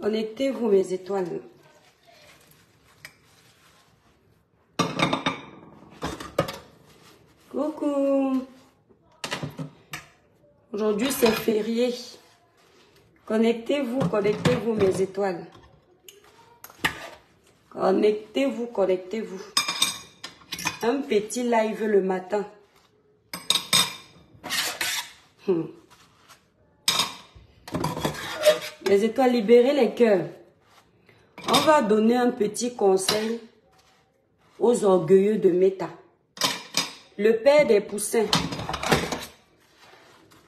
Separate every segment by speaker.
Speaker 1: Connectez-vous mes étoiles. Coucou. Aujourd'hui c'est férié. Connectez-vous mes étoiles. Connectez-vous, connectez-vous. Un petit live le matin. Les étoiles, libérez les cœurs. On va donner un petit conseil aux orgueilleux de Meta. Le père des poussins.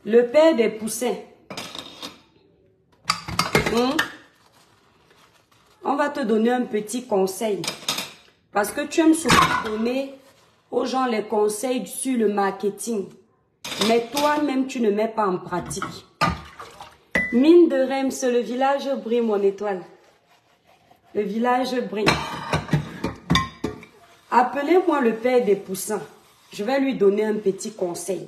Speaker 1: Le père des poussins. On va te donner un petit conseil. Parce que tu aimes souvent donner aux gens les conseils sur le marketing. Mais toi-même, tu ne mets pas en pratique. Mine de Reims, le village brille, mon étoile. Le village brille. Appelez-moi le père des poussins. Je vais lui donner un petit conseil.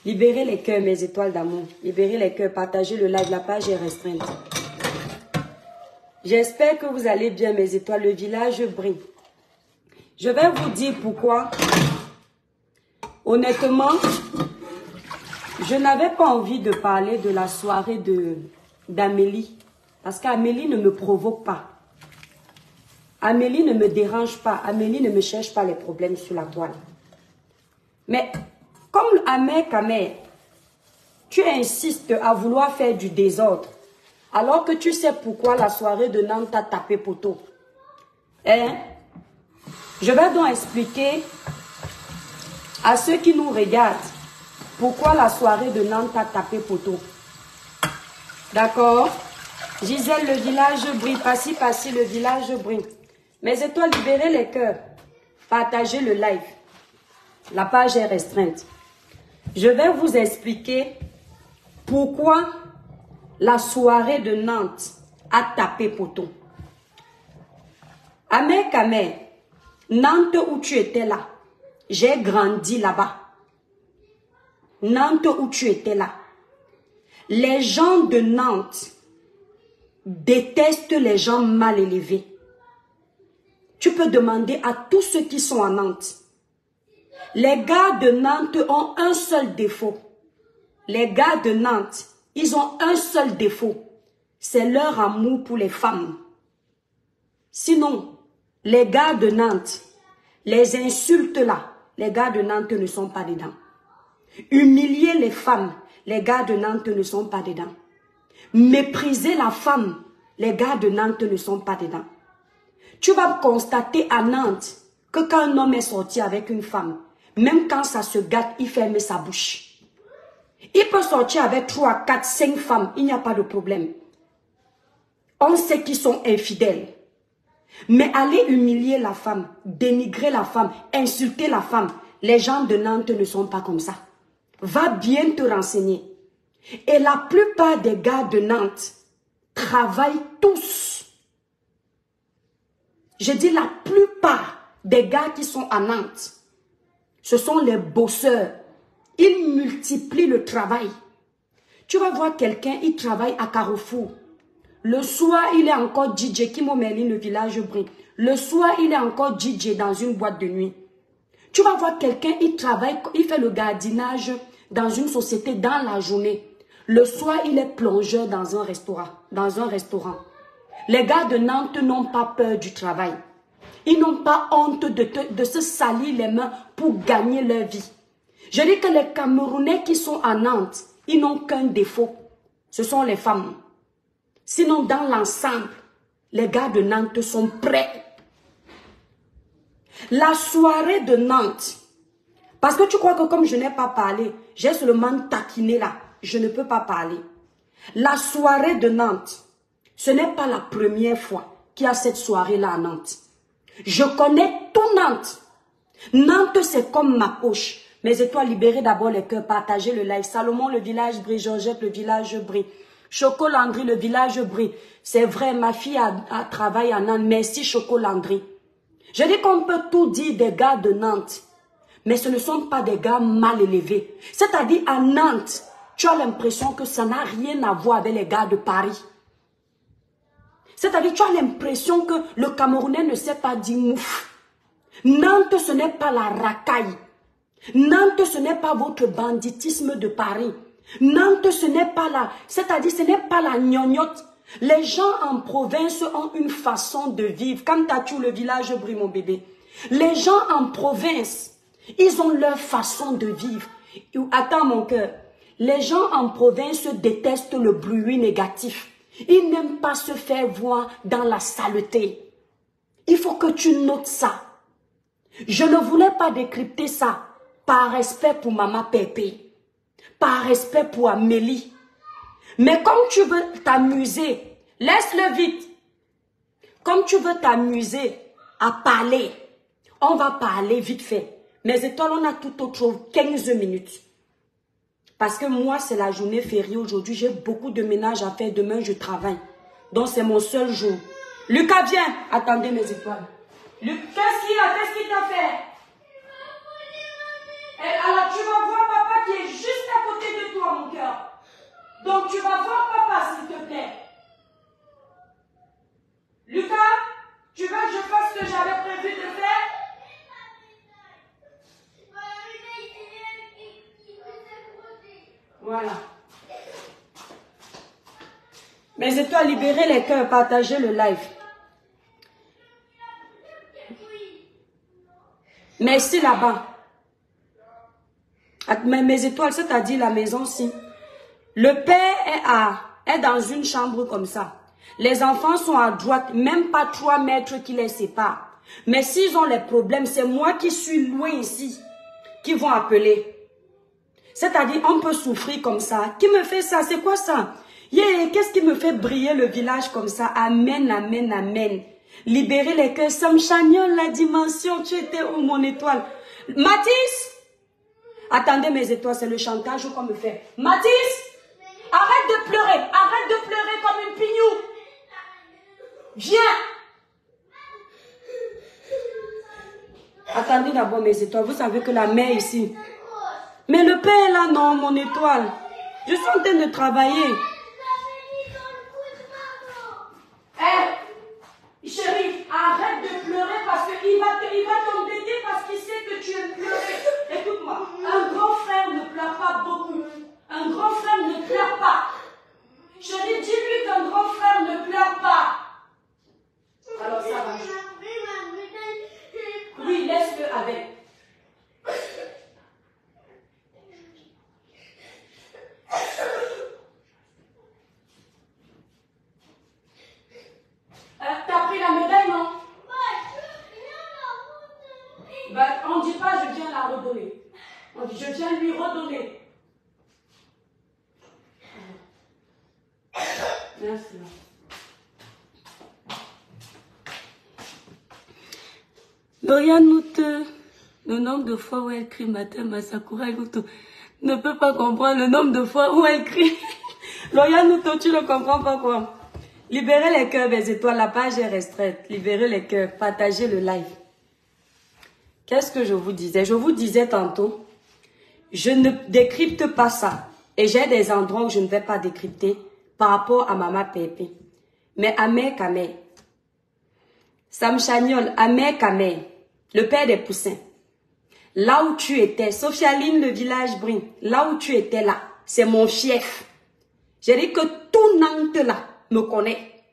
Speaker 1: Libérez les cœurs, mes étoiles d'amour. Libérez les cœurs, partagez le live, la page est restreinte. J'espère que vous allez bien, mes étoiles. Le village brille. Je vais vous dire pourquoi. Honnêtement, je n'avais pas envie de parler de la soirée d'Amélie. Parce qu'Amélie ne me provoque pas. Amélie ne me dérange pas. Amélie ne me cherche pas les problèmes sur la toile. Mais comme Amé, tu insistes à vouloir faire du désordre. Alors que tu sais pourquoi la soirée de Nantes t'a tapé poteau. Hein? Je vais donc expliquer à ceux qui nous regardent pourquoi la soirée de Nantes t'a tapé poteau. D'accord? Gisèle, le village brille. Passi, le village brille. Mes étoiles, libérez les cœurs. Partagez le live. La page est restreinte. Je vais vous expliquer pourquoi la soirée de Nantes a tapé poteau. Amé, Nantes où tu étais là, j'ai grandi là-bas. Nantes où tu étais là. Les gens de Nantes détestent les gens mal élevés. Tu peux demander à tous ceux qui sont à Nantes. Les gars de Nantes ont un seul défaut. Les gars de Nantes, ils ont un seul défaut. C'est leur amour pour les femmes. Sinon, les gars de Nantes, les insultes là, les gars de Nantes ne sont pas dedans. Humilier les femmes, les gars de Nantes ne sont pas dedans. Mépriser la femme, les gars de Nantes ne sont pas dedans. Tu vas constater à Nantes que quand un homme est sorti avec une femme, même quand ça se gâte, il ferme sa bouche. Il peut sortir avec 3, 4, 5 femmes, il n'y a pas de problème. On sait qu'ils sont infidèles. Mais aller humilier la femme, dénigrer la femme, insulter la femme, les gens de Nantes ne sont pas comme ça. Va bien te renseigner. Et la plupart des gars de Nantes travaillent tous. Je dis la plupart des gars qui sont à Nantes, ce sont les bosseurs. Ils multiplient le travail. Tu vas voir quelqu'un, il travaille à Carrefour. Le soir, il est encore DJ, Kimomeli, le village brille. Le soir, il est encore DJ dans une boîte de nuit. Tu vas voir quelqu'un, il travaille, il fait le gardinage dans une société dans la journée. Le soir, il est plongeur dans un restaurant. Les gars de Nantes n'ont pas peur du travail. Ils n'ont pas honte de se salir les mains pour gagner leur vie. Je dis que les Camerounais qui sont à Nantes, ils n'ont qu'un défaut. Ce sont les femmes. Sinon, dans l'ensemble, les gars de Nantes sont prêts. La soirée de Nantes, parce que tu crois que comme je n'ai pas parlé, j'ai seulement taquiné là, je ne peux pas parler. La soirée de Nantes, ce n'est pas la première fois qu'il y a cette soirée-là à Nantes. Je connais tout Nantes. Nantes, c'est comme ma poche. Mes étoiles, libérez d'abord les cœurs, partagez le live. Salomon, le village brille. Georgette, le village brille. Choco Landry, le village brille. C'est vrai, ma fille a travaillé à Nantes. Merci Choco Landry. Je dis qu'on peut tout dire des gars de Nantes. Mais ce ne sont pas des gars mal élevés. C'est-à-dire à Nantes, tu as l'impression que ça n'a rien à voir avec les gars de Paris. C'est-à-dire, tu as l'impression que le Camerounais ne sait pas dire mouf. Nantes, ce n'est pas la racaille. Nantes, ce n'est pas votre banditisme de Paris. Nantes, ce n'est pas la... C'est-à-dire, ce n'est pas la gnognotte. Les gens en province ont une façon de vivre. Quand tu as tout le village brille, mon bébé. Les gens en province, ils ont leur façon de vivre. Attends, mon cœur. Les gens en province détestent le bruit négatif. Ils n'aiment pas se faire voir dans la saleté. Il faut que tu notes ça. Je ne voulais pas décrypter ça par respect pour Maman Pépé, par respect pour Amélie. Mais comme tu veux t'amuser, laisse-le vite. Comme tu veux t'amuser à parler, on va parler vite fait. Mes étoiles, on a tout autre 15 minutes. Parce que moi, c'est la journée fériée aujourd'hui. J'ai beaucoup de ménage à faire. Demain, je travaille. Donc, c'est mon seul jour. Lucas, viens. Attendez mes étoiles. Qu'est-ce qu'il t'a fait? Alors, tu vas voir papa qui est juste à côté de toi, mon cœur. Donc, tu vas voir papa, s'il te plaît. Lucas, tu veux que je fasse ce que j'avais prévu de faire? Voilà. Mes étoiles, libérez les cœurs, partagez le live. Merci là-bas. Mes étoiles, c'est-à-dire la maison-ci. Le père est dans une chambre comme ça. Les enfants sont à droite, même pas 3 mètres qui les séparent. Mais s'ils ont les problèmes, c'est moi qui suis loin ici, qui vont appeler. C'est-à-dire, on peut souffrir comme ça. Qui me fait ça? C'est quoi ça? Yeah, qu'est-ce qui me fait briller le village comme ça? Amen, amen, amen. Libérer les cœurs. Ça me chagnole la dimension. Tu étais où, mon étoile? Mathis! Attendez mes étoiles, c'est le chantage qu'on me fait. Mathis! Arrête de pleurer comme une pignou. Viens! Attendez d'abord mes étoiles, vous savez que la mère ici. Mais le père là, non, mon étoile. Je suis en train de travailler. Chérie, arrête de pleurer parce qu'il va t'embêter parce qu'il sait que tu aimes pleurer. Écoute-moi, un grand frère ne pleure pas beaucoup. Un grand frère ne pleure pas. Chérie, dis-lui qu'un grand frère ne pleure pas. Alors ça va. Oui, laisse-le avec. T'as pris la médaille, non? Bah, on ne dit pas je viens la redonner. On dit je viens lui redonner. Merci. Dorian Nuto, le nombre de fois où elle crie matin, Masakura Nuto, ne peut pas comprendre le nombre de fois où elle crie. Dorian Nuto, tu ne comprends pas quoi? Libérez les cœurs, mes étoiles, la page est restreinte. Libérez les cœurs, partagez le live. Qu'est-ce que je vous disais? Je vous disais tantôt, je ne décrypte pas ça. Et j'ai des endroits où je ne vais pas décrypter par rapport à Maman Pépé. Mais Amé Kamé, Sam Chagnol, Amé Kamé, le père des poussins. Là où tu étais, Sophialine, le village Brin, là où tu étais là, c'est mon fief. J'ai dit que tout Nantes là me connaît.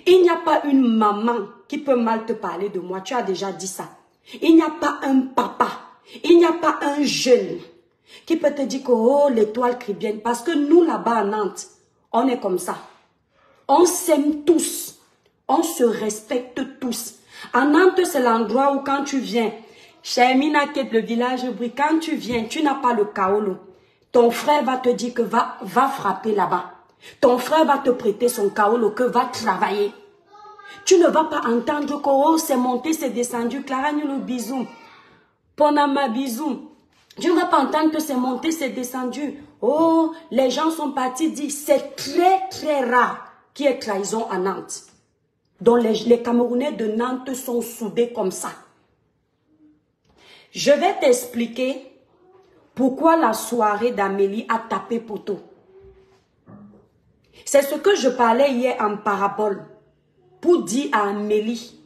Speaker 1: Il n'y a pas une maman qui peut mal te parler de moi. Tu as déjà dit ça. Il n'y a pas un papa. Il n'y a pas un jeune qui peut te dire que oh, l'étoile crie bien. Parce que nous là-bas à Nantes, on est comme ça. On s'aime tous. On se respecte tous. À Nantes, c'est l'endroit où quand tu viens, chez Minaket, le village brille, quand tu viens, tu n'as pas le kaolo. Ton frère va te dire que va frapper là-bas. Ton frère va te prêter son kaolo, que va travailler. Tu ne vas pas entendre que oh, c'est monté, c'est descendu. Clara nous le bisou. Ponama bisou. Tu ne vas pas entendre que c'est monté, c'est descendu. Oh, les gens sont partis dire c'est très très rare qu'il y ait trahison à Nantes. Donc les Camerounais de Nantes sont soudés comme ça. Je vais t'expliquer pourquoi la soirée d'Amélie a tapé poteau. C'est ce que je parlais hier en parabole pour dire à Amélie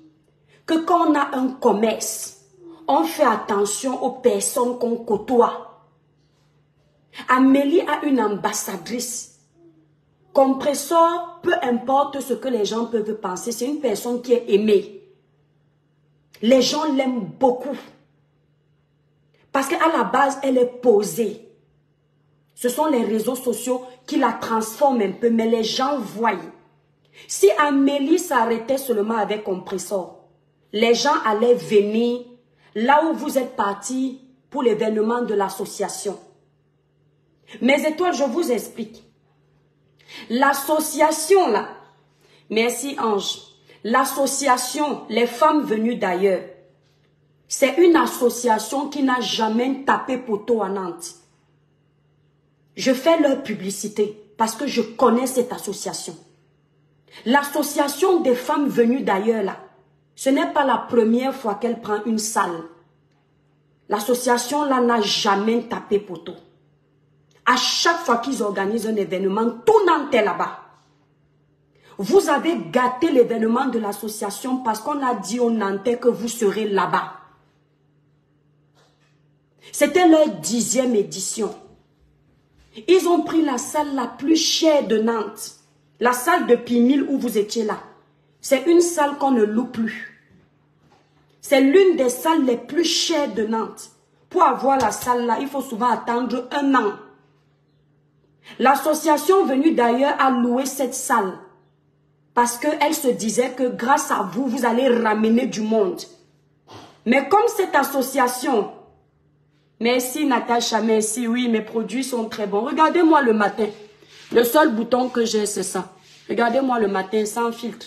Speaker 1: que quand on a un commerce, on fait attention aux personnes qu'on côtoie. Amélie a une ambassadrice. Compressor, peu importe ce que les gens peuvent penser, c'est une personne qui est aimée. Les gens l'aiment beaucoup. Parce qu'à la base, elle est posée. Ce sont les réseaux sociaux qui la transforment un peu, mais les gens voient. Si Amélie s'arrêtait seulement avec Compressor, les gens allaient venir là où vous êtes partis pour l'événement de l'association. Mes étoiles, je vous explique. L'association là, merci Ange, l'association, les femmes venues d'ailleurs, c'est une association qui n'a jamais tapé poteau à Nantes. Je fais leur publicité parce que je connais cette association. L'association des femmes venues d'ailleurs là, ce n'est pas la première fois qu'elle prend une salle. L'association là n'a jamais tapé poteau. À chaque fois qu'ils organisent un événement, tout Nantes est là-bas. Vous avez gâté l'événement de l'association parce qu'on a dit aux Nantais que vous serez là-bas. C'était leur 10e édition. Ils ont pris la salle la plus chère de Nantes. La salle de Pimille où vous étiez là. C'est une salle qu'on ne loue plus. C'est l'une des salles les plus chères de Nantes. Pour avoir la salle là, il faut souvent attendre 1 an. L'association venue d'ailleurs a loué cette salle. Parce qu'elle se disait que grâce à vous, vous allez ramener du monde. Mais comme cette association... Merci Natacha, merci, oui, mes produits sont très bons. Regardez-moi le matin. Le seul bouton que j'ai, c'est ça. Regardez-moi le matin, sans filtre.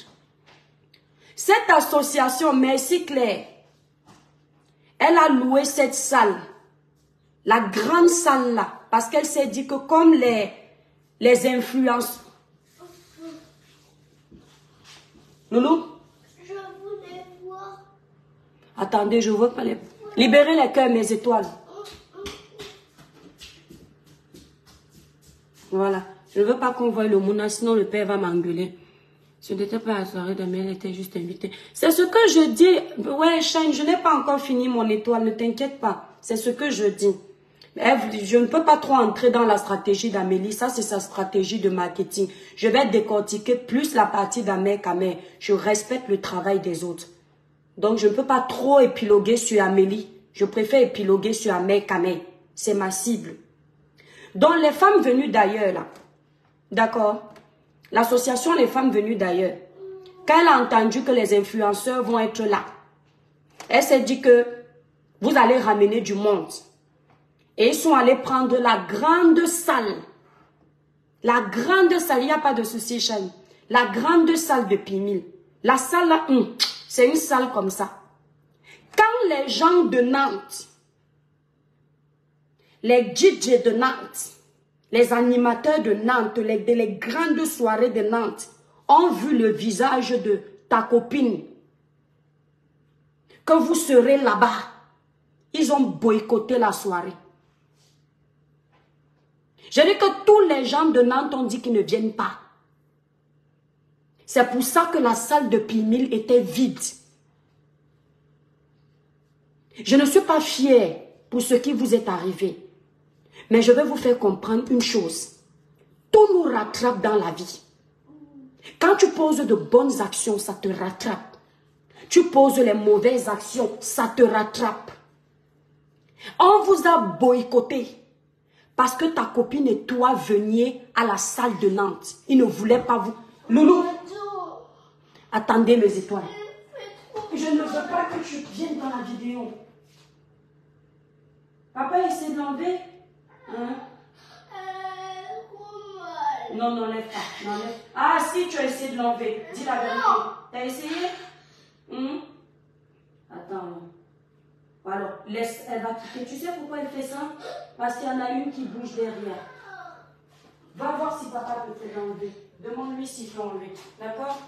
Speaker 1: Cette association, merci Claire, elle a loué cette salle. La grande salle là. Parce qu'elle s'est dit que comme les influences... Loulou?
Speaker 2: Je voulais voir.
Speaker 1: Attendez, je veux pas les... Libérez les cœurs, mes étoiles. Voilà. Je ne veux pas qu'on voie le mouna, sinon le père va m'engueuler. Ce n'était pas la soirée de mais elle était juste invitée. C'est ce que je dis. Ouais, Shine, je n'ai pas encore fini mon étoile, ne t'inquiète pas. C'est ce que je dis. Je ne peux pas trop entrer dans la stratégie d'Amélie. Ça, c'est sa stratégie de marketing. Je vais décortiquer plus la partie d'Amé qu'Amé. Je respecte le travail des autres. Donc, je ne peux pas trop épiloguer sur Amélie. Je préfère épiloguer sur Amé qu'Amé. C'est ma cible. Donc, les femmes venues d'ailleurs, là. D'accord? L'association Les Femmes Venues d'ailleurs. Quand elle a entendu que les influenceurs vont être là, elle s'est dit que vous allez ramener du monde. Et ils sont allés prendre la grande salle. La grande salle, il n'y a pas de souci, Chani. La grande salle de Pimille. La salle là, c'est une salle comme ça. Quand les gens de Nantes, les DJ de Nantes, les animateurs de Nantes, les grandes soirées de Nantes, ont vu le visage de ta copine, que vous serez là-bas, ils ont boycotté la soirée. Je dis que tous les gens de Nantes ont dit qu'ils ne viennent pas. C'est pour ça que la salle de Pimille était vide. Je ne suis pas fière pour ce qui vous est arrivé. Mais je vais vous faire comprendre une chose. Tout nous rattrape dans la vie. Quand tu poses de bonnes actions, ça te rattrape. Tu poses les mauvaises actions, ça te rattrape. On vous a boycotté parce que ta copine et toi veniez à la salle de Nantes. Ils ne voulaient pas vous... Loulou, attendez mes étoiles. Je ne veux pas que tu viennes dans la vidéo. Papa essaie de l'enlever. Hein? Non, n'enlève pas. Ah, si tu as essayé de l'enlever, dis la vérité. T'as essayé? Attends. Alors, laisse, elle va quitter. Tu sais pourquoi elle fait ça? Parce qu'il y en a une qui bouge derrière. Va voir si papa peut te l'enlever. Demande-lui s'il peut enlever. D'accord?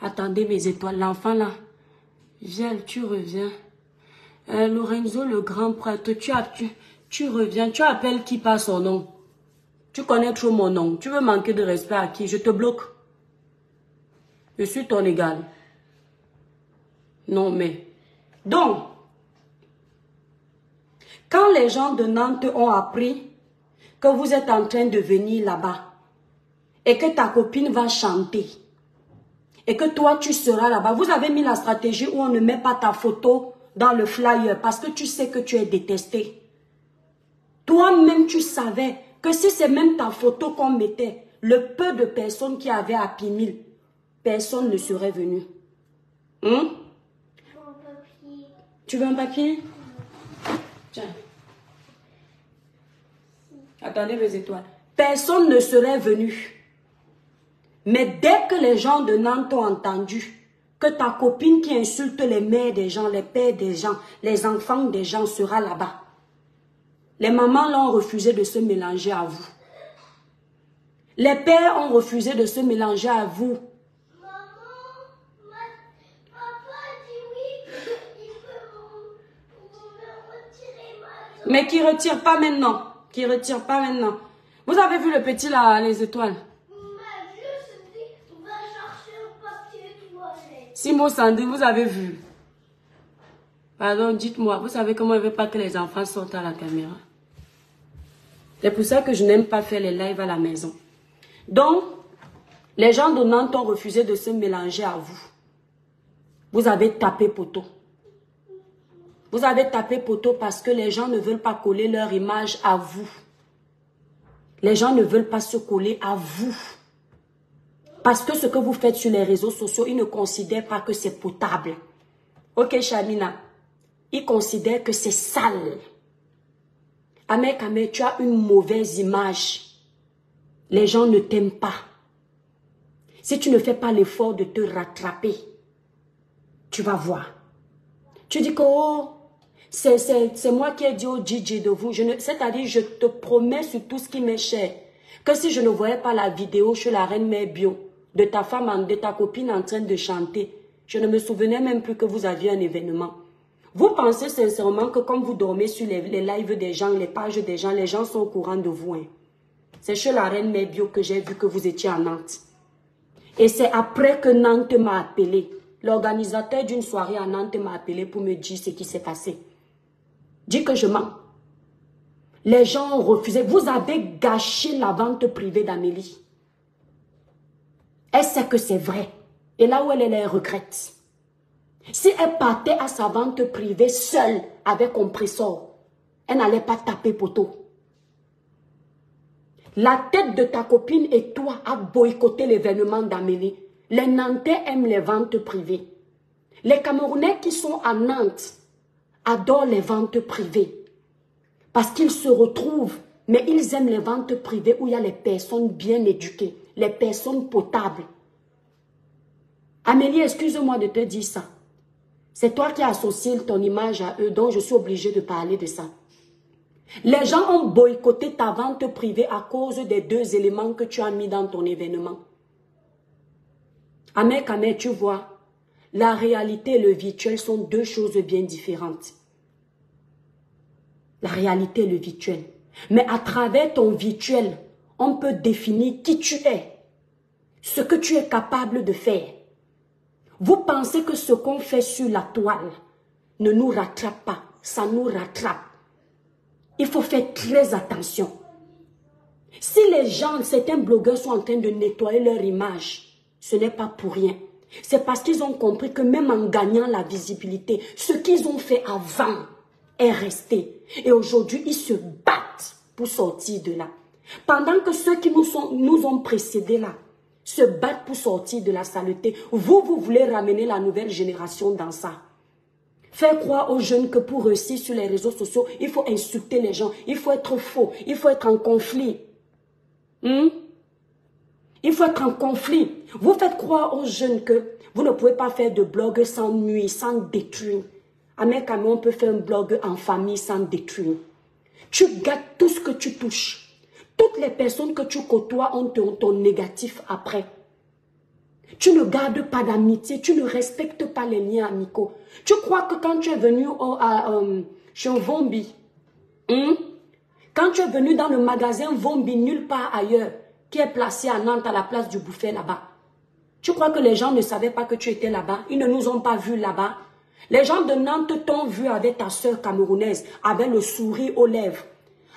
Speaker 1: Attendez mes étoiles, l'enfant là. Viens, tu reviens. Lorenzo, le grand prêtre, tu reviens. Tu appelles qui par son nom? Tu connais trop mon nom. Tu veux manquer de respect à qui? Je te bloque. Je suis ton égal. Non, mais... Donc, quand les gens de Nantes ont appris que vous êtes en train de venir là-bas et que ta copine va chanter et que toi, tu seras là-bas, vous avez mis la stratégie où on ne met pas ta photo dans le flyer parce que tu sais que tu es détesté. Toi-même, tu savais que si c'est même ta photo qu'on mettait, le peu de personnes qui avaient à Pimil, personne ne serait venu. Tu veux un papier? Tiens. Attendez mes étoiles. Personne ne serait venu. Mais dès que les gens de Nantes ont entendu que ta copine qui insulte les mères des gens, les pères des gens, les enfants des gens sera là-bas, les mamans l'ont refusé de se mélanger à vous. Les pères ont refusé de se mélanger à vous. Mais qui retire pas maintenant. Qui retire pas maintenant. Vous avez vu le petit là, les étoiles? Simo Sandy, vous avez vu? Pardon, dites-moi, vous savez comment il ne veut pas que les enfants sortent à la caméra? C'est pour ça que je n'aime pas faire les lives à la maison. Donc, les gens de Nantes ont refusé de se mélanger à vous. Vous avez tapé poteau. Vous avez tapé poteau parce que les gens ne veulent pas coller leur image à vous. Les gens ne veulent pas se coller à vous. Parce que ce que vous faites sur les réseaux sociaux, ils ne considèrent pas que c'est potable. Ok, Chamina. Ils considèrent que c'est sale. Amek, tu as une mauvaise image. Les gens ne t'aiment pas. Si tu ne fais pas l'effort de te rattraper, tu vas voir. Tu dis que oh, c'est moi qui ai dit au DJ de vous. C'est-à-dire, je te promets sur tout ce qui m'est cher, que si je ne voyais pas la vidéo chez la reine mère bio, de ta femme, de ta copine en train de chanter, je ne me souvenais même plus que vous aviez un événement. Vous pensez sincèrement que comme vous dormez sur les lives des gens, les pages des gens, les gens sont au courant de vous. Hein? C'est chez la reine mère bio que j'ai vu que vous étiez à Nantes. Et c'est après que Nantes m'a appelé. L'organisateur d'une soirée à Nantes m'a appelé pour me dire ce qui s'est passé. Dis que je mens. Les gens ont refusé. Vous avez gâché la vente privée d'Amélie. Elle sait que c'est vrai. Et là où elle est, elle regrette. Si elle partait à sa vente privée seule avec compresseur, elle n'allait pas taper poteau. La tête de ta copine et toi a boycotté l'événement d'Amélie. Les Nantais aiment les ventes privées. Les Camerounais qui sont à Nantes adorent les ventes privées. Parce qu'ils se retrouvent, mais ils aiment les ventes privées où il y a les personnes bien éduquées, les personnes potables. Amélie, excuse-moi de te dire ça. C'est toi qui as associé ton image à eux, donc je suis obligée de parler de ça. Les gens ont boycotté ta vente privée à cause des 2 éléments que tu as mis dans ton événement. Amek, tu vois, la réalité et le virtuel sont 2 choses bien différentes. La réalité et le virtuel. Mais à travers ton virtuel, on peut définir qui tu es, ce que tu es capable de faire. Vous pensez que ce qu'on fait sur la toile ne nous rattrape pas, ça nous rattrape. Il faut faire très attention. Si les gens, certains blogueurs sont en train de nettoyer leur image, ce n'est pas pour rien. C'est parce qu'ils ont compris que même en gagnant la visibilité, ce qu'ils ont fait avant est resté. Et aujourd'hui, ils se battent pour sortir de là. Pendant que ceux qui nous ont précédés là se battent pour sortir de la saleté, vous voulez ramener la nouvelle génération dans ça. Faire croire aux jeunes que pour réussir sur les réseaux sociaux, il faut insulter les gens, il faut être faux, il faut être en conflit. Il faut être en conflit. Vous faites croire aux jeunes que vous ne pouvez pas faire de blog sans nuire, sans détruire. Amek, on peut faire un blog en famille sans détruire. Tu gâtes tout ce que tu touches. Toutes les personnes que tu côtoies ont ton négatif après. Tu ne gardes pas d'amitié, tu ne respectes pas les liens amicaux. Tu crois que quand tu es venu chez Vombi, Quand tu es venu dans le magasin Vombi, nulle part ailleurs, qui est placé à Nantes à la place du buffet là-bas, tu crois que les gens ne savaient pas que tu étais là-bas? Ils ne nous ont pas vus là-bas. Les gens de Nantes t'ont vu avec ta soeur camerounaise, avec le sourire aux lèvres.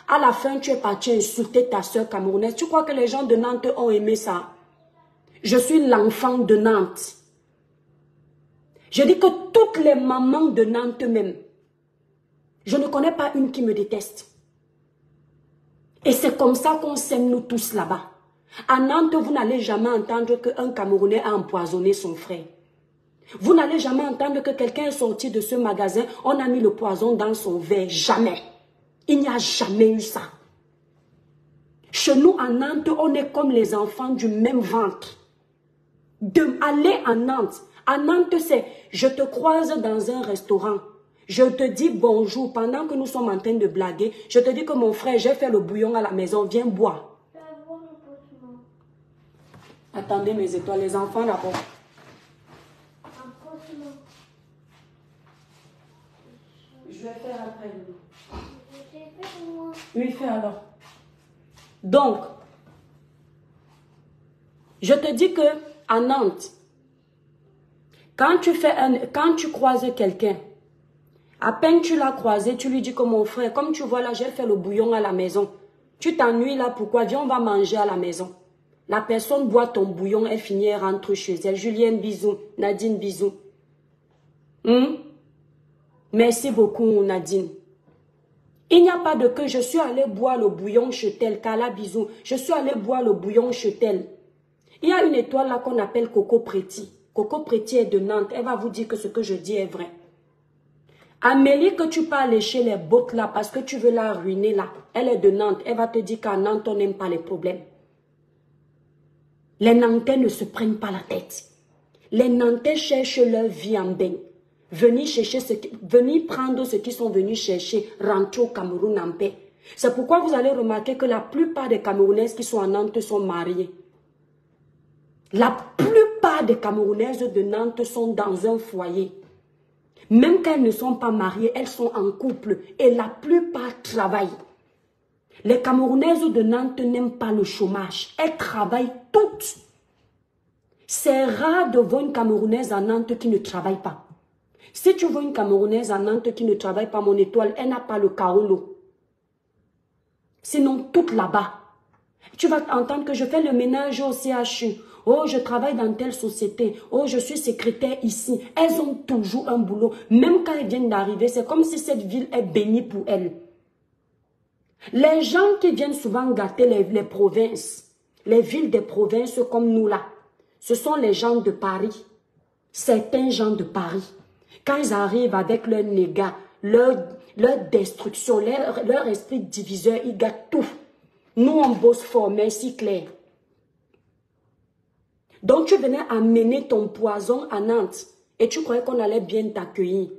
Speaker 1: À la fin, tu es parti insulter ta soeur camerounaise. Tu crois que les gens de Nantes ont aimé ça? Je suis l'enfant de Nantes. Je dis que toutes les mamans de Nantes même, je ne connais pas une qui me déteste. Et c'est comme ça qu'on s'aime nous tous là-bas. À Nantes, vous n'allez jamais entendre qu'un Camerounais a empoisonné son frère. Vous n'allez jamais entendre que quelqu'un est sorti de ce magasin, on a mis le poison dans son verre. Jamais. Il n'y a jamais eu ça. Chez nous, à Nantes, on est comme les enfants du même ventre. Aller à Nantes, c'est je te croise dans un restaurant. Je te dis bonjour pendant que nous sommes en train de blaguer. Je te dis que mon frère, j'ai fait le bouillon à la maison, viens boire. Attendez mes étoiles, les enfants d'abord. Je vais faire après. Oui, fais alors. Donc, je te dis que à Nantes, quand tu croises quelqu'un, à peine tu l'as croisé, tu lui dis que mon frère, comme tu vois là, j'ai fait le bouillon à la maison. Tu t'ennuies là, pourquoi? Viens, on va manger à la maison. La personne boit ton bouillon, elle finit, elle rentre chez elle. Julienne, bisous. Nadine, bisous. Merci beaucoup, Nadine. Il n'y a pas de que je suis allée boire le bouillon chez tel, Kala, bisous. Je suis allée boire le bouillon chez tel. Il y a une étoile là qu'on appelle Coco Préti. Coco Préti est de Nantes. Elle va vous dire que ce que je dis est vrai. Amélie, que tu peux aller chez les bottes là parce que tu veux la ruiner là. Elle est de Nantes. Elle va te dire qu'à Nantes, on n'aime pas les problèmes. Les Nantais ne se prennent pas la tête. Les Nantais cherchent leur vie en bain. Venir prendre ce qu'ils sont venus chercher, rentrer au Cameroun en paix. C'est pourquoi vous allez remarquer que la plupart des Camerounaises qui sont à Nantes sont mariées. La plupart des Camerounaises de Nantes sont dans un foyer. Même quand elles ne sont pas mariées, elles sont en couple et la plupart travaillent. Les Camerounaises de Nantes n'aiment pas le chômage. Elles travaillent toutes. C'est rare de voir une Camerounaise à Nantes qui ne travaille pas. Si tu vois une Camerounaise à Nantes qui ne travaille pas, mon étoile, elle n'a pas le kaolo. Sinon, toutes là-bas. Tu vas entendre que je fais le ménage au CHU. Oh, je travaille dans telle société. Oh, je suis secrétaire ici. Elles ont toujours un boulot. Même quand elles viennent d'arriver, c'est comme si cette ville est bénie pour elles. Les gens qui viennent souvent gâter les provinces, les villes des provinces comme nous là, ce sont les gens de Paris. Certains gens de Paris. Quand ils arrivent avec leur négat, leur destruction, leur esprit diviseur, ils gâtent tout. Nous, on bosse fort, merci Claire. Donc, tu venais amener ton poison à Nantes et tu croyais qu'on allait bien t'accueillir.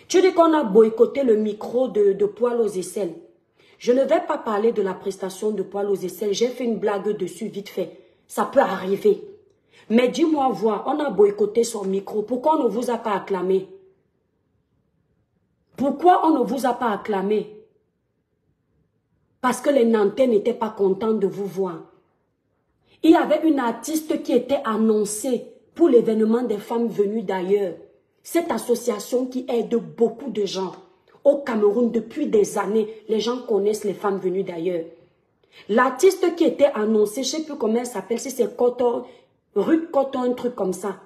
Speaker 1: Tu dis qu'on a boycotté le micro de poil aux aisselles. Je ne vais pas parler de la prestation de poil aux aisselles. J'ai fait une blague dessus vite fait. Ça peut arriver. Mais dis-moi voir, on a boycotté son micro. Pourquoi on ne vous a pas acclamé? Pourquoi on ne vous a pas acclamé? Parce que les Nantais n'étaient pas contents de vous voir. Il y avait une artiste qui était annoncée pour l'événement des femmes venues d'ailleurs. Cette association qui aide beaucoup de gens. Au Cameroun, depuis des années, les gens connaissent les femmes venues d'ailleurs. L'artiste qui était annoncée, je ne sais plus comment elle s'appelle, si c'est Coton, Rue Coton, un truc comme ça.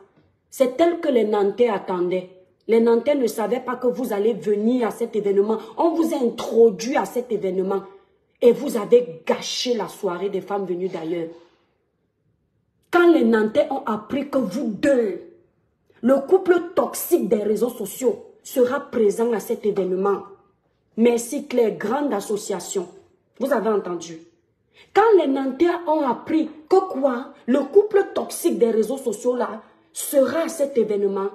Speaker 1: C'est elle que les Nantais attendaient. Les Nantais ne savaient pas que vous allez venir à cet événement. On vous a introduit à cet événement. Et vous avez gâché la soirée des femmes venues d'ailleurs. Quand les Nantais ont appris que vous deux, le couple toxique des réseaux sociaux, sera présent à cet événement. Merci Claire, grande association. Vous avez entendu. Quand les Nantais ont appris que quoi, le couple toxique des réseaux sociaux là sera à cet événement,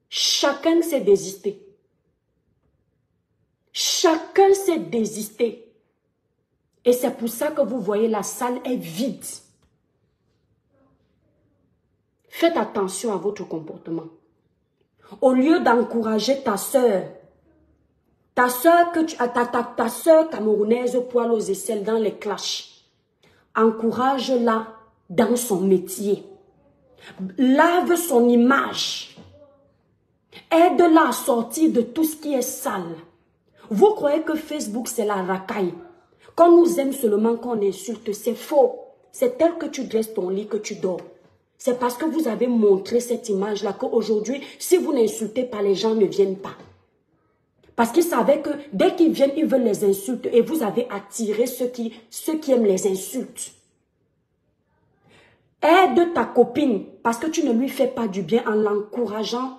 Speaker 1: chacun s'est désisté. Chacun s'est désisté. Et c'est pour ça que vous voyez la salle est vide. Faites attention à votre comportement. Au lieu d'encourager ta soeur, Ta soeur ta soeur camerounaise poil aux aisselles dans les clashs. Encourage-la dans son métier. Lave son image. Aide-la à sortir de tout ce qui est sale. Vous croyez que Facebook c'est la racaille? Qu'on nous aime seulement qu'on insulte, c'est faux. C'est tel que tu dresses ton lit que tu dors. C'est parce que vous avez montré cette image-là qu'aujourd'hui, si vous n'insultez pas, les gens ne viennent pas. Parce qu'ils savaient que dès qu'ils viennent, ils veulent les insultes et vous avez attiré ceux qui aiment les insultes. Aide ta copine parce que tu ne lui fais pas du bien en l'encourageant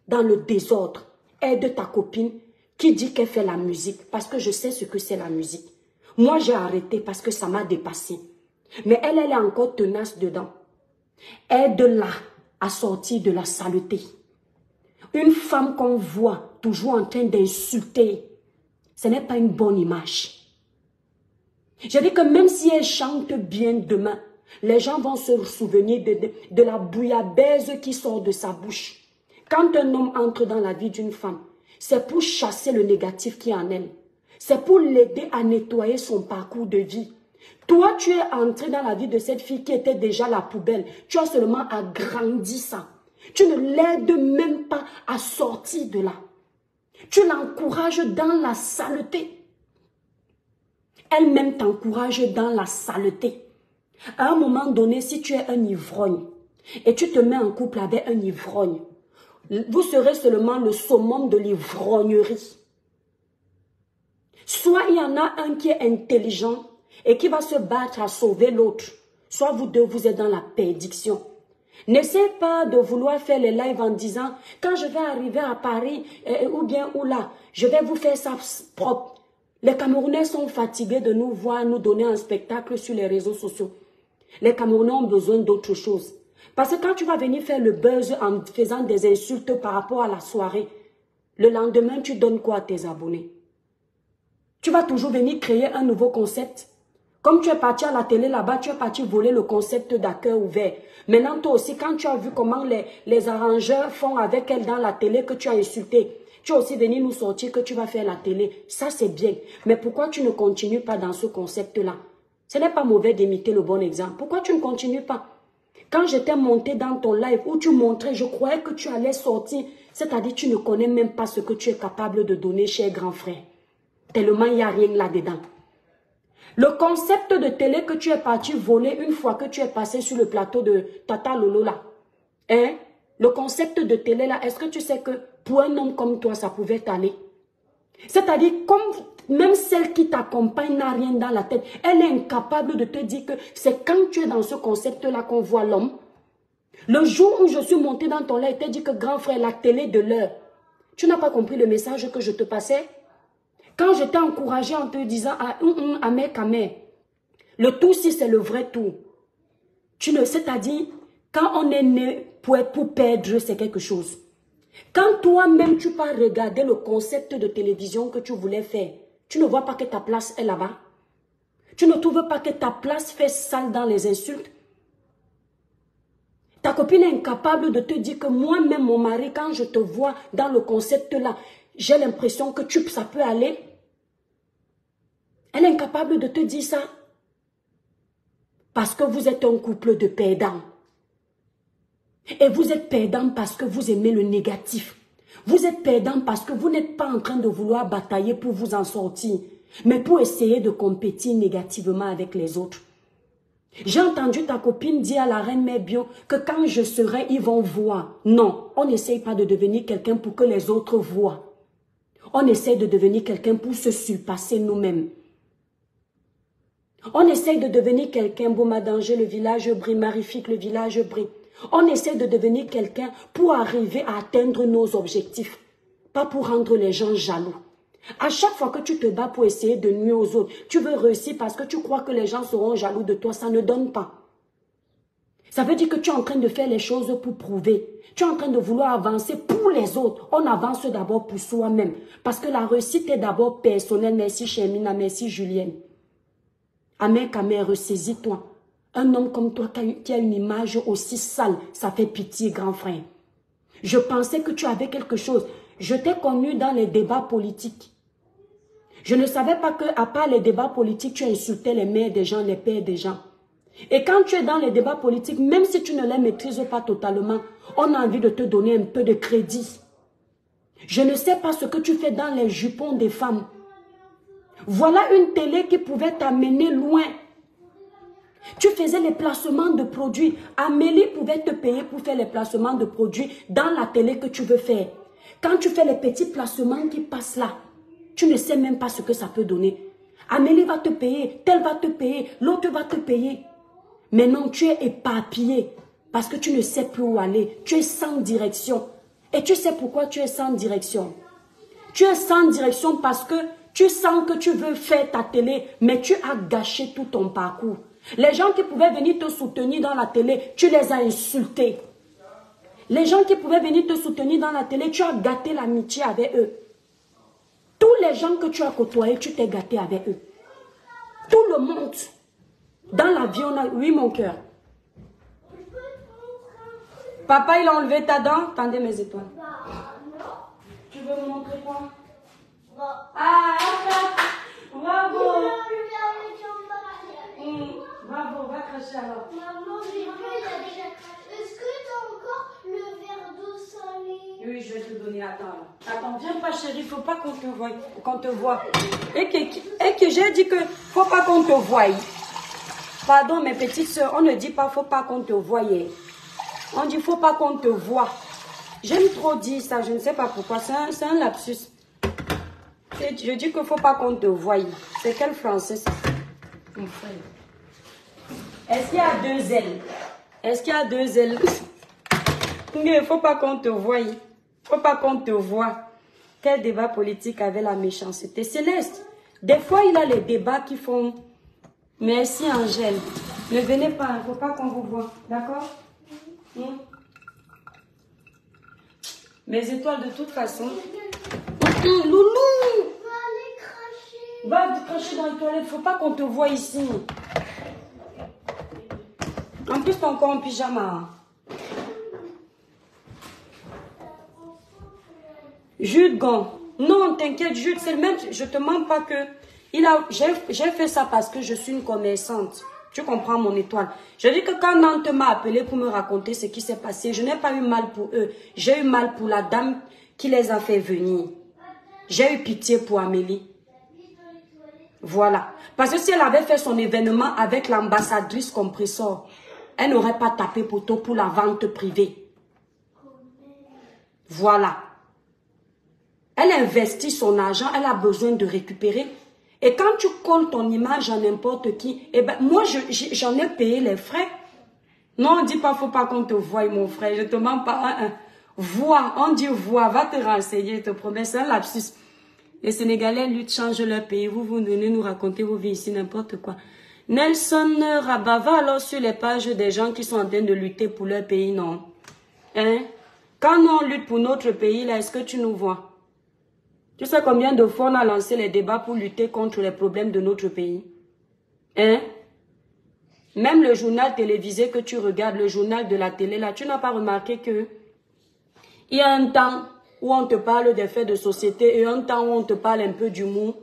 Speaker 1: dans le désordre. Aide ta copine qui dit qu'elle fait la musique parce que je sais ce que c'est la musique. Moi, j'ai arrêté parce que ça m'a dépassé. Mais elle est encore tenace dedans. Aide-la à sortir de la saleté. Une femme qu'on voit toujours en train d'insulter, ce n'est pas une bonne image. Je dis que même si elle chante bien demain, les gens vont se souvenir de la bouillabaisse qui sort de sa bouche. Quand un homme entre dans la vie d'une femme, c'est pour chasser le négatif qui est en elle. C'est pour l'aider à nettoyer son parcours de vie. Toi, tu es entré dans la vie de cette fille qui était déjà la poubelle. Tu as seulement agrandi ça. Tu ne l'aides même pas à sortir de là. Tu l'encourages dans la saleté. Elle-même t'encourage dans la saleté. À un moment donné, si tu es un ivrogne et tu te mets en couple avec un ivrogne, vous serez seulement le summum de l'ivrognerie. Soit il y en a un qui est intelligent et qui va se battre à sauver l'autre. Soit vous deux, vous êtes dans la perdition. N'essayez pas de vouloir faire les lives en disant, quand je vais arriver à Paris, ou bien ou là, je vais vous faire ça propre. Les Camerounais sont fatigués de nous voir, nous donner un spectacle sur les réseaux sociaux. Les Camerounais ont besoin d'autre chose. Parce que quand tu vas venir faire le buzz en faisant des insultes par rapport à la soirée, le lendemain, tu donnes quoi à tes abonnés? Tu vas toujours venir créer un nouveau concept. Comme tu es parti à la télé là-bas, tu es parti voler le concept d'accueil ouvert. Maintenant, toi aussi, quand tu as vu comment les arrangeurs font avec elle dans la télé que tu as insulté, tu as aussi venu nous sortir que tu vas faire la télé. Ça, c'est bien. Mais pourquoi tu ne continues pas dans ce concept-là? Ce n'est pas mauvais d'imiter le bon exemple. Pourquoi tu ne continues pas? Quand j'étais monté dans ton live où tu montrais, je croyais que tu allais sortir. C'est-à-dire que tu ne connais même pas ce que tu es capable de donner, cher grand frère. Tellement il n'y a rien là-dedans. Le concept de télé que tu es parti voler une fois que tu es passé sur le plateau de Tata Lolo là. Hein? Le concept de télé là, est-ce que tu sais que pour un homme comme toi, ça pouvait t'aller? C'est-à-dire, comme même celle qui t'accompagne n'a rien dans la tête, elle est incapable de te dire que c'est quand tu es dans ce concept-là qu'on voit l'homme. Le jour où je suis montée dans ton live, elle t'a dit que grand frère, la télé de l'heure. Tu n'as pas compris le message que je te passais? Quand je t'ai encouragé en te disant Amer, le tout si c'est le vrai tout. C'est-à-dire, quand on est né pour perdre, c'est quelque chose. Quand toi-même tu peux regarder le concept de télévision que tu voulais faire, tu ne vois pas que ta place est là-bas. Tu ne trouves pas que ta place fait sale dans les insultes. Ta copine est incapable de te dire que moi-même, mon mari, quand je te vois dans le concept-là, j'ai l'impression que ça peut aller. Elle est incapable de te dire ça. Parce que vous êtes un couple de perdants. Et vous êtes perdants parce que vous aimez le négatif. Vous êtes perdants parce que vous n'êtes pas en train de vouloir batailler pour vous en sortir, mais pour essayer de compétir négativement avec les autres. J'ai entendu ta copine dire à la reine Mère Bio que quand je serai, ils vont voir. Non, on n'essaye pas de devenir quelqu'un pour que les autres voient. On essaie de devenir quelqu'un pour se surpasser nous-mêmes. On essaie de devenir quelqu'un, Boma Danger, le village brille, Marifique, le village brille. On essaie de devenir quelqu'un pour arriver à atteindre nos objectifs, pas pour rendre les gens jaloux. À chaque fois que tu te bats pour essayer de nuire aux autres, tu veux réussir parce que tu crois que les gens seront jaloux de toi, ça ne donne pas. Ça veut dire que tu es en train de faire les choses pour prouver. Tu es en train de vouloir avancer pour les autres. On avance d'abord pour soi-même. Parce que la réussite est d'abord personnelle. Merci Chemina, merci Julienne. Amen, Kamer, ressaisis-toi. Un homme comme toi qui a une image aussi sale, ça fait pitié, grand frère. Je pensais que tu avais quelque chose. Je t'ai connu dans les débats politiques. Je ne savais pas qu'à part les débats politiques, tu insultais les mères des gens, les pères des gens. Et quand tu es dans les débats politiques, même si tu ne les maîtrises pas totalement, on a envie de te donner un peu de crédit. Je ne sais pas ce que tu fais dans les jupons des femmes. Voilà une télé qui pouvait t'amener loin. Tu faisais les placements de produits. Amélie pouvait te payer pour faire les placements de produits dans la télé que tu veux faire. Quand tu fais les petits placements qui passent là, tu ne sais même pas ce que ça peut donner. Amélie va te payer, tel va te payer, l'autre va te payer. Mais non, tu es éparpillé parce que tu ne sais plus où aller. Tu es sans direction. Et tu sais pourquoi tu es sans direction? Tu es sans direction parce que tu sens que tu veux faire ta télé, mais tu as gâché tout ton parcours. Les gens qui pouvaient venir te soutenir dans la télé, tu les as insultés. Les gens qui pouvaient venir te soutenir dans la télé, tu as gâté l'amitié avec eux. Tous les gens que tu as côtoyés, tu t'es gâté avec eux. Tout le monde. Dans la vie, on a... Oui, mon cœur. Papa, il a enlevé ta dent. Tendez mes étoiles. Tu veux me montrer quoi? Ah, bravo. Bravo, va cracher alors.
Speaker 2: Maman, j'ai cru qu'il a déjà craché. Est-ce que tu as encore le verre d'eau salée?
Speaker 1: Oui, je vais te donner. Attends. Attends, viens pas chérie, il ne faut pas qu'on te voie. Et que j'ai dit que faut pas qu'on te voie. Pardon, mes petites soeurs, on ne dit pas faut pas qu'on te voie. On dit faut pas qu'on te voie. J'aime trop dire ça, je ne sais pas pourquoi. C'est un lapsus. Je dis qu'il ne faut pas qu'on te voie. C'est quel français ça? Mon frère. Est-ce qu'il y a deux ailes? Est-ce qu'il y a deux ailes? Il ne faut pas qu'on te voie. Il ne faut pas qu'on te voie. Quel débat politique avec la méchanceté? Céleste, des fois il a les débats qui font... Merci Angèle. Ne venez pas, il ne faut pas qu'on vous voit. D'accord? Mes étoiles de toute façon. Loulou! Va te cracher dans les toilettes, il ne faut pas qu'on te voie ici. En plus, tu es encore en pyjama. Jude Gon. Non, t'inquiète, Jude, c'est le même. Je te mens pas que... J'ai fait ça parce que je suis une commerçante. Tu comprends mon étoile. Je dis que quand Nantes m'a appelé pour me raconter ce qui s'est passé, je n'ai pas eu mal pour eux. J'ai eu mal pour la dame qui les a fait venir. J'ai eu pitié pour Amélie. Voilà. Parce que si elle avait fait son événement avec l'ambassadrice compressor, elle n'aurait pas tapé poteau pour la vente privée. Voilà. Elle investit son argent, elle a besoin de récupérer. Et quand tu colles ton image à n'importe qui, eh ben, moi, j'en ai payé les frais. Non, on dit pas, faut pas qu'on te voie, mon frère. Je te mens pas. Vois, on dit vois, va te renseigner, je te promets, c'est un lapsus. Les Sénégalais luttent, changent leur pays. Vous venez nous raconter vos vies ici, n'importe quoi. Nelson Rabava, alors sur les pages des gens qui sont en train de lutter pour leur pays, non. Hein? Quand nous, on lutte pour notre pays, là, est-ce que tu nous vois? Tu sais combien de fois on a lancé les débats pour lutter contre les problèmes de notre pays? Hein? Même le journal télévisé que tu regardes, le journal de la télé, là, tu n'as pas remarqué que il y a un temps où on te parle des faits de société et un temps où on te parle un peu d'humour.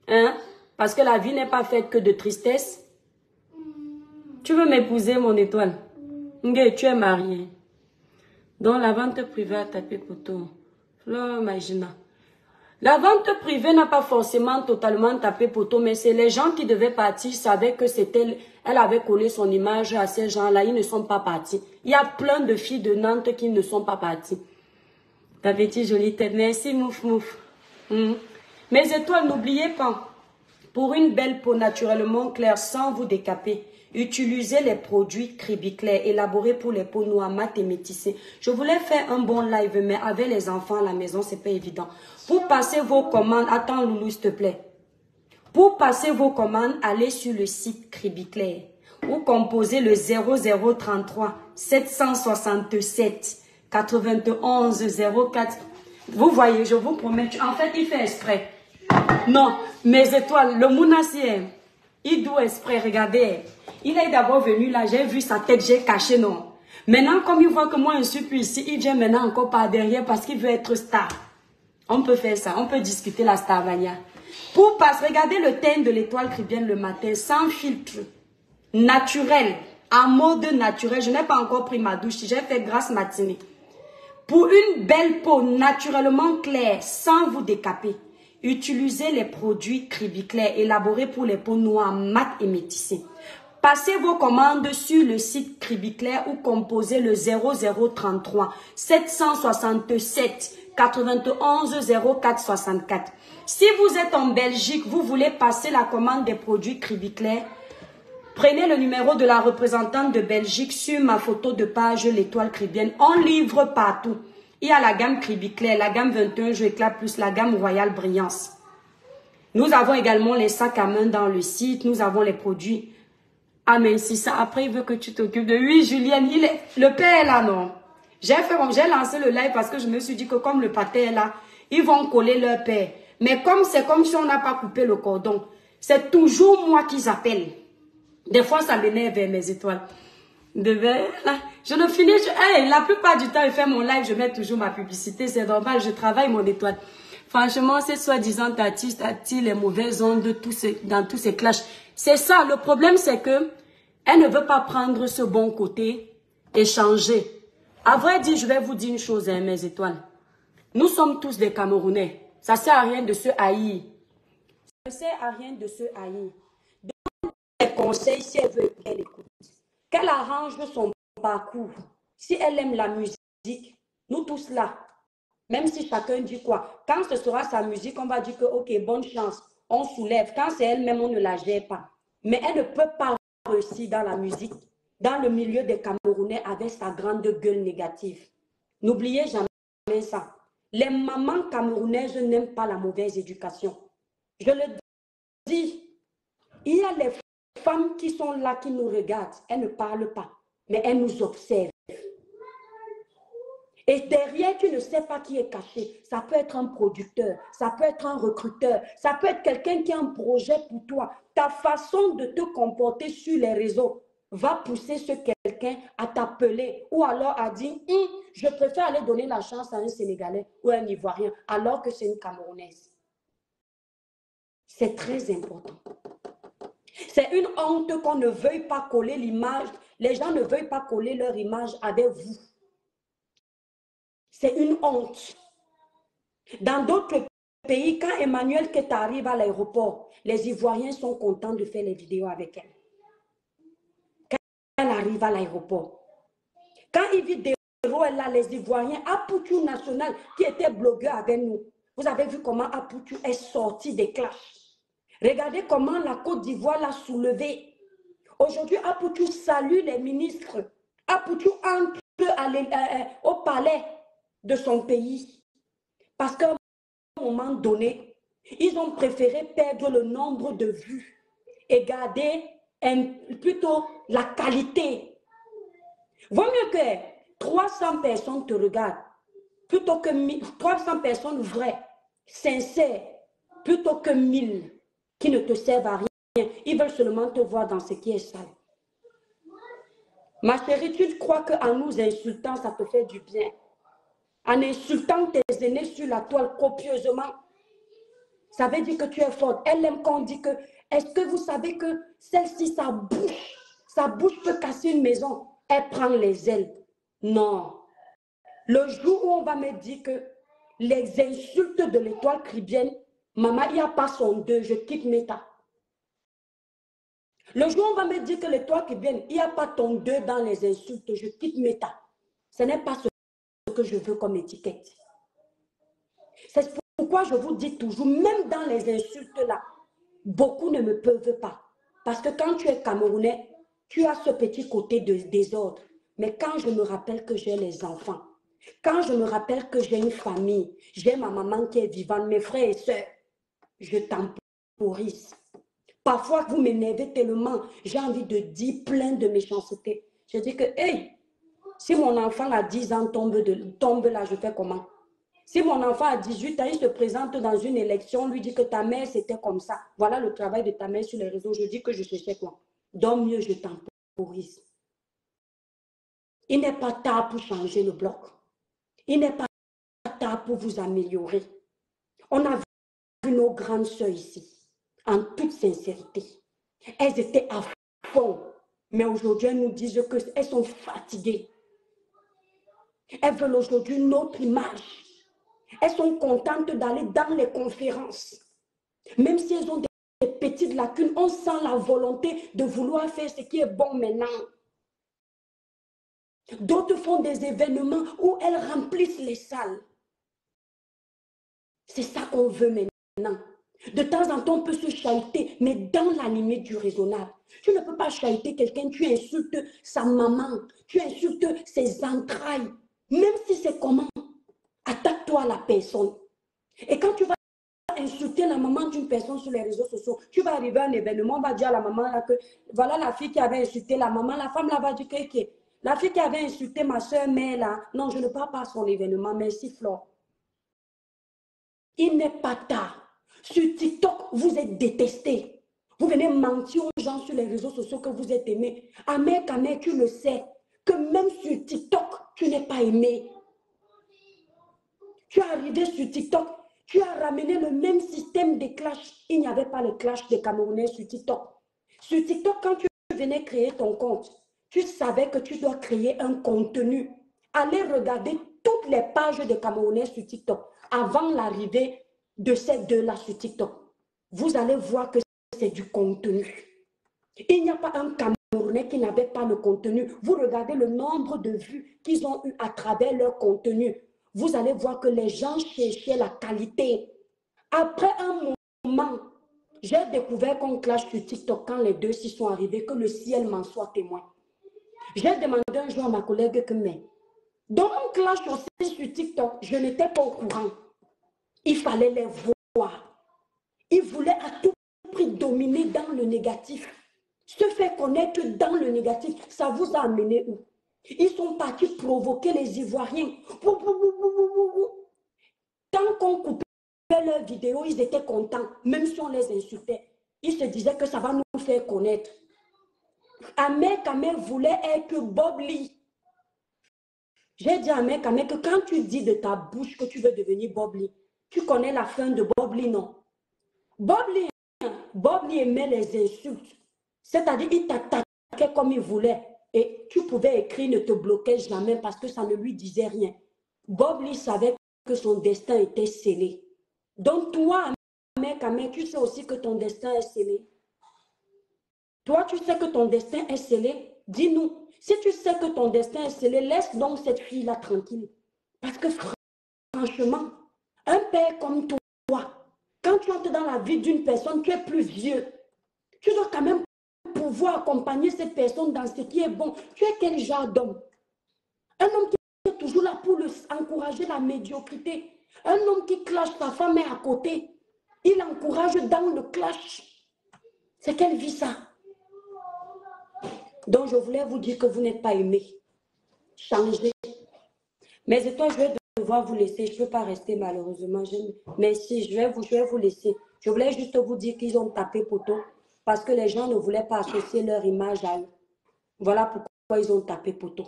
Speaker 1: Hein? Parce que la vie n'est pas faite que de tristesse. Tu veux m'épouser, mon étoile? Nge, tu es mariée. Donc la vente privée a tapé poteau. Flore Magina. La vente privée n'a pas forcément totalement tapé poteau, mais c'est les gens qui devaient partir savaient que c'était... Elle avait collé son image à ces gens-là, ils ne sont pas partis. Il y a plein de filles de Nantes qui ne sont pas parties. Ta petite jolie tête, merci mouf mouf. Mes étoiles, n'oubliez pas, pour une belle peau naturellement claire sans vous décaper, utilisez les produits Cribiclair élaborés pour les peaux noires, mat et métissées. Je voulais faire un bon live, mais avec les enfants à la maison, c'est pas évident. Pour passer vos commandes, attends Loulou, s'il te plaît. Pour passer vos commandes, allez sur le site Cribiclair ou composez le 0033 767 91 04. Vous voyez, je vous promets, en fait, il fait exprès. Non, mes étoiles, le Mounassien, il doit exprès, regardez. Il est d'abord venu là, j'ai vu sa tête, j'ai caché, non. Maintenant, comme il voit que moi, je suis plus ici, il vient maintenant encore par derrière parce qu'il veut être star. On peut faire ça, on peut discuter la Starmania. Pour passer, regardez le teint de l'étoile chrétienne le matin, sans filtre, naturel, en mode naturel. Je n'ai pas encore pris ma douche, j'ai fait grasse matinée. Pour une belle peau naturellement claire, sans vous décaper, utilisez les produits Cribiclair élaborés pour les peaux noires, mat et métissées. Passez vos commandes sur le site Cribiclair ou composez le 0033 767 91 04 64. Si vous êtes en Belgique, vous voulez passer la commande des produits Cribiclair, prenez le numéro de la représentante de Belgique sur ma photo de page l'étoile cribienne. On livre partout. Il y a la gamme Cribiclair, la gamme 21 Jeux Éclat plus la gamme Royale Brillance. Nous avons également les sacs à main dans le site. Nous avons les produits. Ah mais si ça, après il veut que tu t'occupes de... Oui, Julienne, le père est là, non? J'ai lancé le live parce que je me suis dit que comme le pâté est là, ils vont coller leur père. Mais comme c'est comme si on n'a pas coupé le cordon, c'est toujours moi qu'ils appellent. Des fois, ça m'énerve mes étoiles. Je ne finis... la plupart du temps, je fais mon live, je mets toujours ma publicité. C'est normal, je travaille mon étoile. Franchement, ces soi-disant artistes attirent les mauvaises ondes dans tous ces clashs. C'est ça, le problème, c'est que elle ne veut pas prendre ce bon côté et changer. À vrai dire, je vais vous dire une chose, mes étoiles. Nous sommes tous des Camerounais. Ça ne sert à rien de se haïr. Ça ne sert à rien de se haïr. Les conseils, si elle veut qu'elle écoute. Qu'elle arrange son parcours. Si elle aime la musique, nous tous là. Même si chacun dit quoi. Quand ce sera sa musique, on va dire que, ok, bonne chance. On soulève. Quand c'est elle-même, on ne la gère pas. Mais elle ne peut pas réussir dans la musique, dans le milieu des Camerounais avec sa grande gueule négative. N'oubliez jamais ça. Les mamans camerounaises n'aiment pas la mauvaise éducation. Je le dis, il y a les femmes qui sont là, qui nous regardent. Elles ne parlent pas, mais elles nous observent. Et derrière, tu ne sais pas qui est caché. Ça peut être un producteur, ça peut être un recruteur, ça peut être quelqu'un qui a un projet pour toi. Ta façon de te comporter sur les réseaux va pousser ce quelqu'un à t'appeler ou alors à dire je préfère aller donner la chance à un Sénégalais ou à un Ivoirien alors que c'est une Camerounaise. C'est très important. C'est une honte qu'on ne veuille pas coller l'image. Les gens ne veuillent pas coller leur image avec vous. C'est une honte. Dans d'autres pays, quand Emmanuel Keta arrive à l'aéroport, les Ivoiriens sont contents de faire les vidéos avec elle. Quand elle arrive à l'aéroport. Quand Yves Déro est là, les Ivoiriens, Apoutou National, qui était blogueur avec nous, vous avez vu comment Apoutou est sorti des clashs. Regardez comment la Côte d'Ivoire l'a soulevé. Aujourd'hui, Apoutou salue les ministres. Apoutou entre au palais de son pays. Parce qu'à un moment donné, ils ont préféré perdre le nombre de vues et garder plutôt la qualité. Vaut mieux que 300 personnes te regardent, plutôt que 300 personnes vraies, sincères, plutôt que 1000 qui ne te servent à rien. Ils veulent seulement te voir dans ce qui est sale. Ma chérie, tu crois qu'en nous insultant, ça te fait du bien? En insultant tes aînés sur la toile copieusement, ça veut dire que tu es forte. Elle aime qu'on dit que, est-ce que vous savez que celle-ci, sa bouche peut casser une maison. Elle prend les ailes. Non. Le jour où on va me dire que les insultes de l'étoile cribienne, maman, il n'y a pas son deux, je quitte Meta. Le jour où on va me dire que l'étoile cribienne, il n'y a pas ton deux dans les insultes, je quitte Meta. Ce n'est pas ce que je veux comme étiquette. C'est pourquoi je vous dis toujours, même dans les insultes là, beaucoup ne me peuvent pas. Parce que quand tu es Camerounais, tu as ce petit côté de désordre. Mais quand je me rappelle que j'ai les enfants, quand je me rappelle que j'ai une famille, j'ai ma maman qui est vivante, mes frères et sœurs, je temporise. Parfois, vous m'énervez tellement, j'ai envie de dire plein de méchanceté. Je dis que, hey, si mon enfant à 10 ans tombe là, je fais comment? Si mon enfant à 18 ans, il se présente dans une élection, lui dit que ta mère, c'était comme ça. Voilà le travail de ta mère sur les réseaux. Je dis que je cherchais quoi? Donc mieux, je temporise. Il n'est pas tard pour changer le bloc. Il n'est pas tard pour vous améliorer. On a vu nos grandes sœurs ici, en toute sincérité. Elles étaient à fond. Mais aujourd'hui, elles nous disent qu'elles sont fatiguées. Elles veulent aujourd'hui une autre image. Elles sont contentes d'aller dans les conférences. Même si elles ont des petites lacunes, on sent la volonté de vouloir faire ce qui est bon maintenant. D'autres font des événements où elles remplissent les salles. C'est ça qu'on veut maintenant. De temps en temps, on peut se chahuter, mais dans la limite du raisonnable. Tu ne peux pas chahuter quelqu'un, tu insultes sa maman, tu insultes ses entrailles. Même si c'est comment, attaque-toi à la personne. Et quand tu vas insulter la maman d'une personne sur les réseaux sociaux, tu vas arriver à un événement, on va dire à la maman là que voilà la fille qui avait insulté la maman, la femme là va dire que la fille qui avait insulté ma soeur, mais là, non, je ne parle pas à son événement, merci Flore. Il n'est pas tard. Sur TikTok, vous êtes détestés. Vous venez mentir aux gens sur les réseaux sociaux que vous êtes aimés. Amer, tu le sais, que même sur TikTok, tu n'es pas aimé. Tu es arrivé sur TikTok, tu as ramené le même système de clash. Il n'y avait pas le clash des Camerounais sur TikTok. Sur TikTok, quand tu venais créer ton compte, tu savais que tu dois créer un contenu. Allez regarder toutes les pages des Camerounais sur TikTok avant l'arrivée de ces deux-là sur TikTok. Vous allez voir que c'est du contenu. Il n'y a pas un Camerounais qui n'avait pas le contenu. Vous regardez le nombre de vues qu'ils ont eu à travers leur contenu. Vous allez voir que les gens cherchaient la qualité. Après un moment, j'ai découvert qu'on clash sur TikTok quand les deux s'y sont arrivés, que le ciel m'en soit témoin. J'ai demandé un jour à ma collègue que mais, dans un clash aussi sur TikTok, je n'étais pas au courant. Il fallait les voir. Ils voulaient à tout prix dominer dans le négatif. Se faire connaître dans le négatif, ça vous a amené où? Ils sont partis provoquer les Ivoiriens. Tant qu'on coupait leurs vidéos, ils étaient contents, même si on les insultait. Ils se disaient que ça va nous faire connaître. Amer voulait être Bob Lee. J'ai dit à Amer que quand tu dis de ta bouche que tu veux devenir Bob Lee, tu connais la fin de Bob Lee, non? Bob Lee aimait les insultes. C'est-à-dire, il t'attaquait comme il voulait. Et tu pouvais écrire, ne te bloquait jamais parce que ça ne lui disait rien. Bob Lee savait que son destin était scellé. Donc toi, Amer, tu sais aussi que ton destin est scellé. Toi, tu sais que ton destin est scellé. Dis-nous, si tu sais que ton destin est scellé, laisse donc cette fille-là tranquille. Parce que franchement, un père comme toi, quand tu entres dans la vie d'une personne, tu es plus vieux. Tu dois quand même pouvoir accompagner cette personne dans ce qui est bon. Tu es quel genre d'homme? Un homme qui est toujours là pour encourager la médiocrité. Un homme qui clash sa femme est à côté. Il encourage dans le clash. C'est quelle vie ça? Donc je voulais vous dire que vous n'êtes pas aimé. Changez. Mais toi, je vais devoir vous laisser. Je ne peux pas rester malheureusement. Mais si, je vais vous laisser. Je voulais juste vous dire qu'ils ont tapé poteau parce que les gens ne voulaient pas associer leur image à eux. Voilà pourquoi ils ont tapé poteau.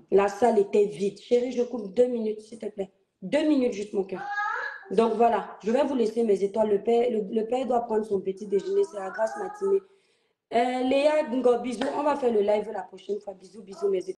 Speaker 1: La salle était vide. Chérie, je coupe 2 minutes, s'il te plaît. 2 minutes juste, mon cœur. Donc voilà, je vais vous laisser mes étoiles. Le père doit prendre son petit déjeuner. C'est la grasse matinée. Léa, bisous. On va faire le live la prochaine fois. Bisous, bisous, mes étoiles.